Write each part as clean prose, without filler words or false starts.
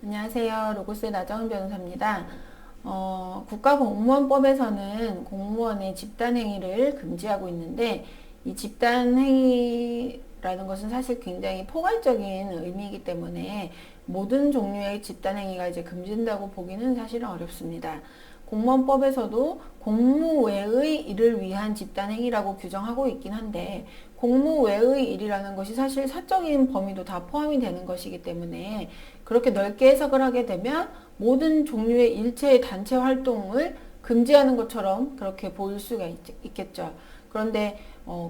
안녕하세요. 로고스의 나정은 변호사입니다. 국가공무원법에서는 공무원의 집단행위를 금지하고 있는데, 이 집단행위라는 것은 사실 굉장히 포괄적인 의미이기 때문에 모든 종류의 집단행위가 이제 금지된다고 보기는 사실은 어렵습니다. 공무원법에서도 공무 외의 일을 위한 집단행위라고 규정하고 있긴 한데, 공무 외의 일이라는 것이 사실 사적인 범위도 다 포함이 되는 것이기 때문에 그렇게 넓게 해석을 하게 되면 모든 종류의 일체의 단체 활동을 금지하는 것처럼 그렇게 보일 수가 있겠죠. 그런데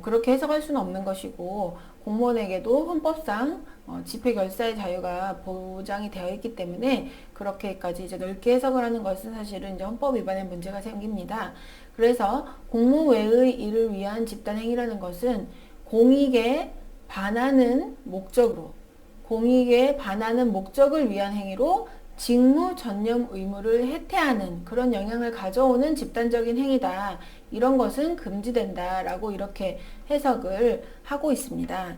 그렇게 해석할 수는 없는 것이고, 공무원에게도 헌법상 집회 결사의 자유가 보장이 되어 있기 때문에 그렇게까지 이제 넓게 해석을 하는 것은 사실은 이제 헌법 위반의 문제가 생깁니다. 그래서 공무 외의 일을 위한 집단행위라는 것은 공익에 반하는 목적으로, 공익에 반하는 목적을 위한 행위로 직무 전념 의무를 해태하는 그런 영향을 가져오는 집단적인 행위다. 이런 것은 금지된다라고 이렇게 해석을 하고 있습니다.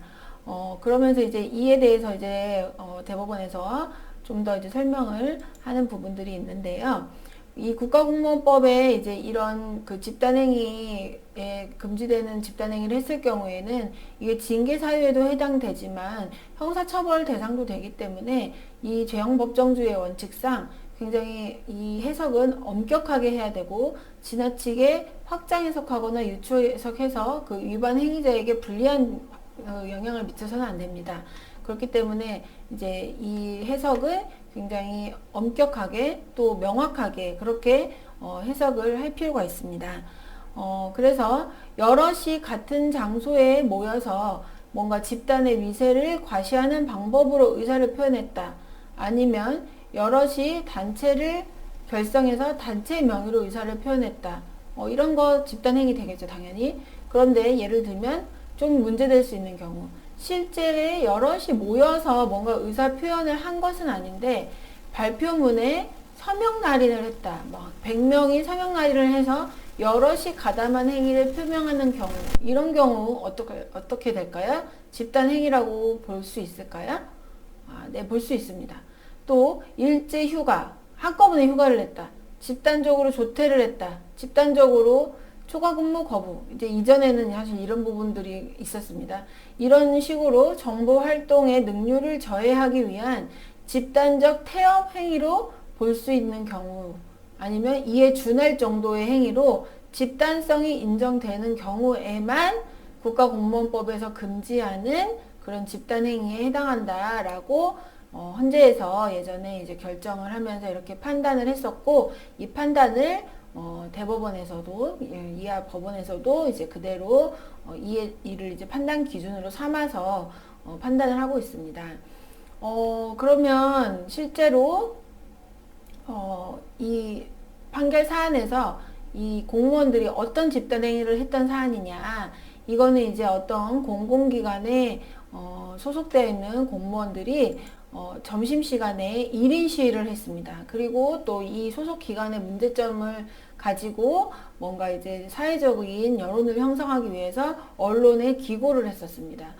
그러면서 이제 이에 대해서 이제 대법원에서 좀 더 이제 설명을 하는 부분들이 있는데요. 이 국가공무원법에 이제 이런 그 집단행위에 금지되는 집단행위를 했을 경우에는 이게 징계 사유에도 해당되지만 형사처벌 대상도 되기 때문에 이 죄형법정주의 원칙상 굉장히 이 해석은 엄격하게 해야 되고, 지나치게 확장 해석하거나 유추 해석해서 그 위반 행위자에게 불리한 영향을 미쳐서는 안 됩니다. 그렇기 때문에 이제 이 해석을 굉장히 엄격하게 또 명확하게 그렇게 해석을 할 필요가 있습니다. 그래서 여럿이 같은 장소에 모여서 뭔가 집단의 위세를 과시하는 방법으로 의사를 표현했다. 아니면 여럿이 단체를 결성해서 단체 명의로 의사를 표현했다. 이런 거 집단행위 되겠죠, 당연히. 그런데 예를 들면 좀 문제될 수 있는 경우, 실제 여럿이 모여서 뭔가 의사 표현을 한 것은 아닌데 발표문에 서명 날인을 했다. 막 100명이 서명 날인을 해서 여럿이 가담한 행위를 표명하는 경우, 이런 경우 어떻게 될까요? 집단 행위라고 볼 수 있을까요? 네, 볼 수 있습니다. 또 일제 휴가, 한꺼번에 휴가를 냈다. 집단적으로 조퇴를 했다. 집단적으로 초과 근무 거부. 이제 이전에는 사실 이런 부분들이 있었습니다. 이런 식으로 정보 활동의 능률을 저해하기 위한 집단적 태업 행위로 볼 수 있는 경우, 아니면 이에 준할 정도의 행위로 집단성이 인정되는 경우에만 국가공무원법에서 금지하는 그런 집단행위에 해당한다라고 헌재에서 예전에 이제 결정을 하면서 이렇게 판단을 했었고, 이 판단을 대법원에서도, 이하 법원에서도 이제 그대로 이를 이제 판단 기준으로 삼아서 판단을 하고 있습니다. 그러면 실제로 이 판결 사안에서 이 공무원들이 어떤 집단행위를 했던 사안이냐, 이거는 이제 어떤 공공기관에 소속되어 있는 공무원들이 점심시간에 1인 시위를 했습니다. 그리고 또 이 소속기관의 문제점을 가지고 뭔가 이제 사회적인 여론을 형성하기 위해서 언론에 기고를 했었습니다.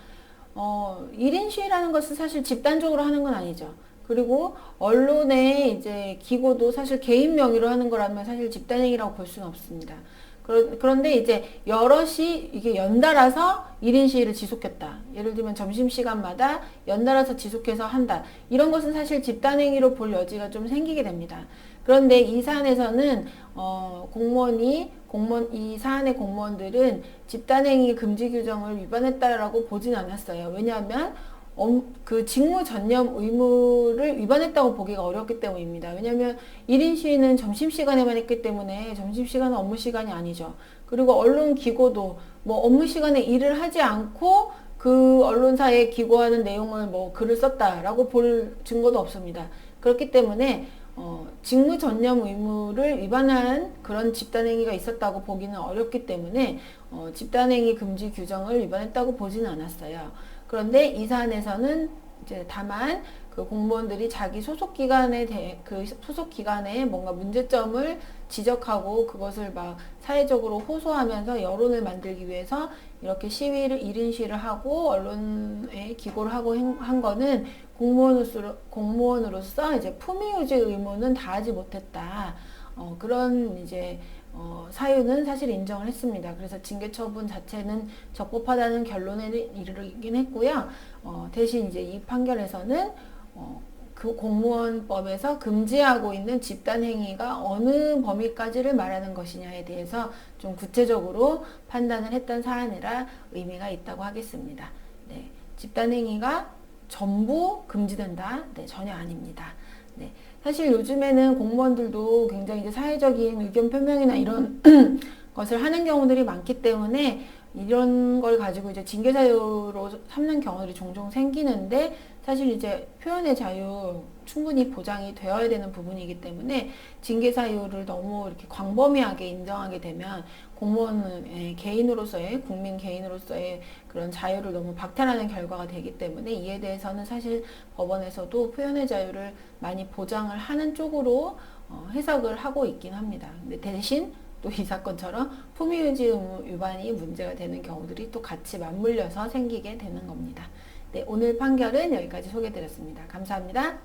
1인 시위라는 것은 사실 집단적으로 하는 건 아니죠. 그리고 언론의 이제 기고도 사실 개인 명의로 하는 거라면 사실 집단행위라고 볼 수는 없습니다. 그런데 이제 여럿이 이게 연달아서 1인 시위를 지속했다. 예를 들면 점심시간마다 연달아서 지속해서 한다. 이런 것은 사실 집단행위로 볼 여지가 좀 생기게 됩니다. 그런데 이 사안에서는 이 사안의 공무원들은 집단행위 금지 규정을 위반했다라고 보진 않았어요. 왜냐하면 그 직무 전념 의무를 위반했다고 보기가 어렵기 때문입니다. 왜냐하면 1인 시위는 점심시간에만 했기 때문에 점심시간은 업무시간이 아니죠. 그리고 언론 기고도 뭐 업무시간에 일을 하지 않고 그 언론사에 기고하는 내용을 뭐 글을 썼다라고 볼 증거도 없습니다. 그렇기 때문에 직무 전념 의무를 위반한 그런 집단행위가 있었다고 보기는 어렵기 때문에 집단행위 금지 규정을 위반했다고 보지는 않았어요. 그런데 이 사안에서는 이제 다만 그 공무원들이 자기 그 소속 기관에 뭔가 문제점을 지적하고 그것을 막 사회적으로 호소하면서 여론을 만들기 위해서 이렇게 1인 시위를 하고 언론에 기고를 하고 한 거는 공무원으로서 이제 품위유지 의무는 다하지 못했다. 그런 이제 사유는 사실 인정을 했습니다. 그래서 징계 처분 자체는 적법하다는 결론에 이르긴 했고요. 대신 이제 이 판결에서는 그 공무원법에서 금지하고 있는 집단 행위가 어느 범위까지를 말하는 것이냐에 대해서 좀 구체적으로 판단을 했던 사안이라 의미가 있다고 하겠습니다. 네, 집단 행위가 전부 금지된다? 네, 전혀 아닙니다. 네, 사실 요즘에는 공무원들도 굉장히 이제 사회적인 의견 표명이나 이런 것을 하는 경우들이 많기 때문에 이런 걸 가지고 이제 징계 사유로 삼는 경우들이 종종 생기는데, 사실 이제 표현의 자유 충분히 보장이 되어야 되는 부분이기 때문에 징계 사유를 너무 이렇게 광범위하게 인정하게 되면 공무원의 개인으로서의, 국민 개인으로서의 그런 자유를 너무 박탈하는 결과가 되기 때문에, 이에 대해서는 사실 법원에서도 표현의 자유를 많이 보장을 하는 쪽으로 해석을 하고 있긴 합니다. 근데 대신 또 이 사건처럼 품위유지 의무 위반이 문제가 되는 경우들이 또 같이 맞물려서 생기게 되는 겁니다. 네, 오늘 판결은 여기까지 소개드렸습니다. 감사합니다.